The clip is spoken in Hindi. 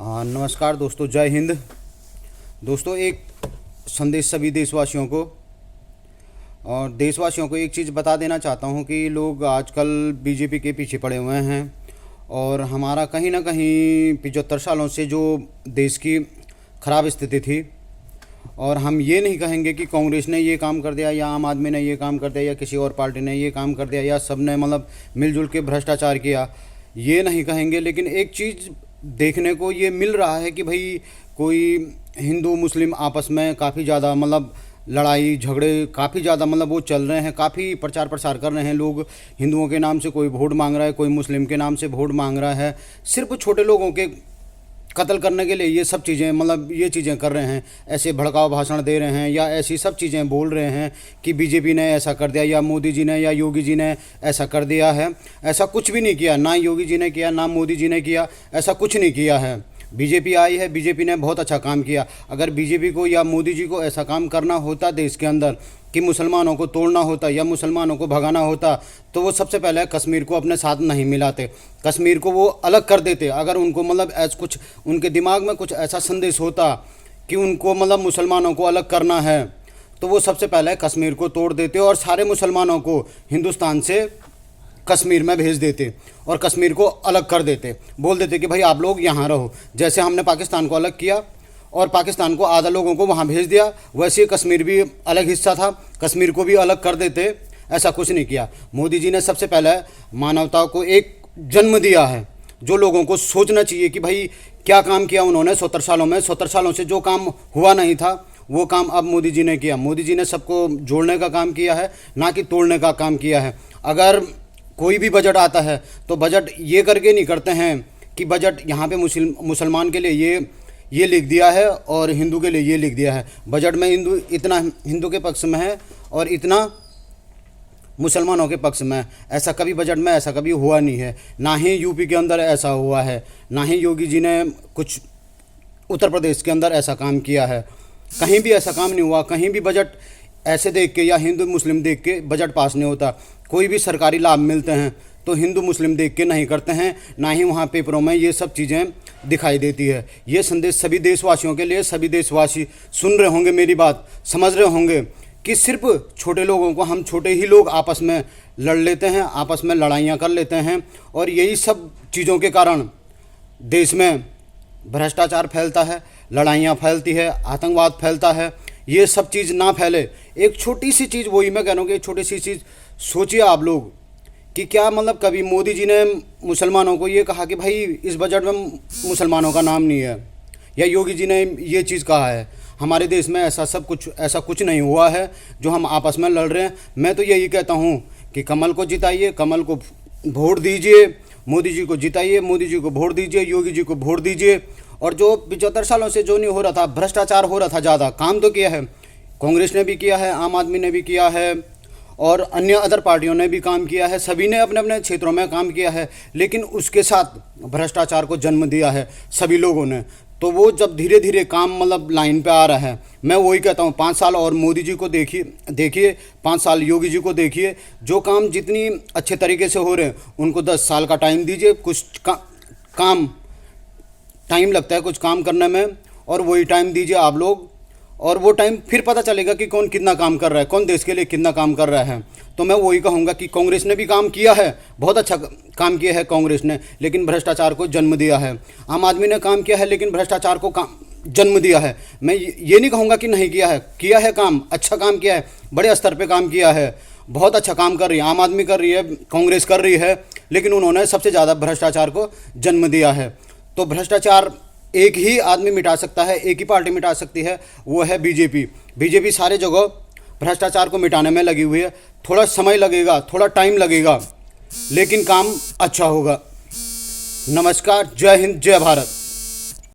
नमस्कार दोस्तों, जय हिंद। दोस्तों, एक संदेश सभी देशवासियों को एक चीज़ बता देना चाहता हूं कि लोग आजकल बीजेपी के पीछे पड़े हुए हैं और हमारा कहीं ना कहीं 75 सालों से जो देश की ख़राब स्थिति थी, और हम ये नहीं कहेंगे कि कांग्रेस ने ये काम कर दिया या आम आदमी ने ये काम कर दिया या किसी और पार्टी ने ये काम कर दिया या सब ने मतलब मिलजुल के भ्रष्टाचार किया, ये नहीं कहेंगे। लेकिन एक चीज़ देखने को ये मिल रहा है कि भाई कोई हिंदू मुस्लिम आपस में काफ़ी ज़्यादा मतलब लड़ाई झगड़े काफ़ी ज़्यादा मतलब वो चल रहे हैं, काफ़ी प्रचार प्रसार कर रहे हैं। लोग हिंदुओं के नाम से कोई वोट मांग रहा है, कोई मुस्लिम के नाम से वोट मांग रहा है, सिर्फ छोटे लोगों के कत्ल करने के लिए ये सब चीज़ें मतलब ये चीज़ें कर रहे हैं। ऐसे भड़काऊ भाषण दे रहे हैं या ऐसी सब चीज़ें बोल रहे हैं कि बीजेपी ने ऐसा कर दिया या मोदी जी ने या योगी जी ने ऐसा कर दिया है। ऐसा कुछ भी नहीं किया, ना योगी जी ने किया ना मोदी जी ने किया, ऐसा कुछ नहीं किया है। बीजेपी आई है, बीजेपी ने बहुत अच्छा काम किया। अगर बीजेपी को या मोदी जी को ऐसा काम करना होता देश के अंदर कि मुसलमानों को तोड़ना होता या मुसलमानों को भगाना होता, तो वो सबसे पहले कश्मीर को अपने साथ नहीं मिलाते, कश्मीर को वो अलग कर देते। अगर उनको मतलब ऐसा कुछ उनके दिमाग में कुछ ऐसा संदेश होता कि उनको मतलब मुसलमानों को अलग करना है, तो वो सबसे पहले कश्मीर को तोड़ देते और सारे मुसलमानों को हिंदुस्तान से कश्मीर में भेज देते और कश्मीर को अलग कर देते, बोल देते कि भाई आप लोग यहाँ रहो। जैसे हमने पाकिस्तान को अलग किया और पाकिस्तान को आधा लोगों को वहाँ भेज दिया, वैसे कश्मीर भी अलग हिस्सा था, कश्मीर को भी अलग कर देते। ऐसा कुछ नहीं किया। मोदी जी ने सबसे पहले मानवता को एक जन्म दिया है, जो लोगों को सोचना चाहिए कि भाई क्या काम किया उन्होंने 70 सालों में। 70 सालों से जो काम हुआ नहीं था वो काम अब मोदी जी ने किया। मोदी जी ने सबको जोड़ने का काम किया है, ना कि तोड़ने का काम किया है। अगर कोई भी बजट आता है तो बजट ये करके नहीं करते हैं कि बजट यहाँ पे मुसलमान के लिए ये लिख दिया है और हिंदू के लिए ये लिख दिया है। बजट में इतना हिंदू के पक्ष में है और इतना मुसलमानों के पक्ष में। ऐसा कभी बजट में ऐसा कभी हुआ नहीं है, ना ही यूपी के अंदर ऐसा हुआ है, ना ही योगी जी ने कुछ उत्तर प्रदेश के अंदर ऐसा काम किया है। कहीं भी ऐसा काम नहीं हुआ। कहीं भी बजट ऐसे देख के या हिंदू मुस्लिम देख के बजट पास नहीं होता। कोई भी सरकारी लाभ मिलते हैं तो हिंदू मुस्लिम देख के नहीं करते हैं, ना ही वहाँ पेपरों में ये सब चीज़ें दिखाई देती है। ये संदेश सभी देशवासियों के लिए, सभी देशवासी सुन रहे होंगे मेरी बात, समझ रहे होंगे कि सिर्फ छोटे लोगों को, हम छोटे ही लोग आपस में लड़ लेते हैं, आपस में लड़ाइयाँ कर लेते हैं, और यही सब चीज़ों के कारण देश में भ्रष्टाचार फैलता है, लड़ाइयाँ फैलती है, आतंकवाद फैलता है। ये सब चीज़ ना फैले। एक छोटी सी चीज़, वही मैं कह रहा हूँ कि एक छोटी सी चीज़ सोचिए आप लोग कि क्या मतलब कभी मोदी जी ने मुसलमानों को ये कहा कि भाई इस बजट में मुसलमानों का नाम नहीं है, या योगी जी ने ये चीज़ कहा है। हमारे देश में ऐसा कुछ नहीं हुआ है जो हम आपस में लड़ रहे हैं। मैं तो यही कहता हूँ कि कमल को जिताइए, कमल को वोट दीजिए, मोदी जी को जिताइए, मोदी जी को वोट दीजिए, योगी जी को वोट दीजिए। और जो 75 सालों से जो नहीं हो रहा था, भ्रष्टाचार हो रहा था ज़्यादा, काम तो किया है, कांग्रेस ने भी किया है, आम आदमी ने भी किया है और अन्य अदर पार्टियों ने भी काम किया है। सभी ने अपने अपने क्षेत्रों में काम किया है, लेकिन उसके साथ भ्रष्टाचार को जन्म दिया है सभी लोगों ने। तो वो जब धीरे धीरे काम मतलब लाइन पे आ रहा है, मैं वही कहता हूँ 5 साल और मोदी जी को देखिए 5 साल योगी जी को देखिए। जो काम जितनी अच्छे तरीके से हो रहे हैं उनको 10 साल का टाइम दीजिए। कुछ काम टाइम लगता है कुछ काम करने में, और वही टाइम दीजिए आप लोग, और वो टाइम फिर पता चलेगा कि कौन कितना काम कर रहा है, कौन देश के लिए कितना काम कर रहा है। तो मैं वही कहूँगा कि कांग्रेस ने भी काम किया है, बहुत अच्छा काम किया है कांग्रेस ने, लेकिन भ्रष्टाचार को जन्म दिया है। आम आदमी ने काम किया है लेकिन भ्रष्टाचार को जन्म दिया है। मैं ये नहीं कहूँगा कि नहीं किया है काम, अच्छा काम किया है, बड़े स्तर पर काम किया है, बहुत अच्छा काम कर रही है आम आदमी कर रही है, कांग्रेस कर रही है, लेकिन उन्होंने सबसे ज़्यादा भ्रष्टाचार को जन्म दिया है। तो भ्रष्टाचार एक ही आदमी मिटा सकता है, एक ही पार्टी मिटा सकती है, वो है बीजेपी। बीजेपी सारे जगह भ्रष्टाचार को मिटाने में लगी हुई है। थोड़ा समय लगेगा, थोड़ा टाइम लगेगा, लेकिन काम अच्छा होगा। नमस्कार, जय हिंद, जय भारत।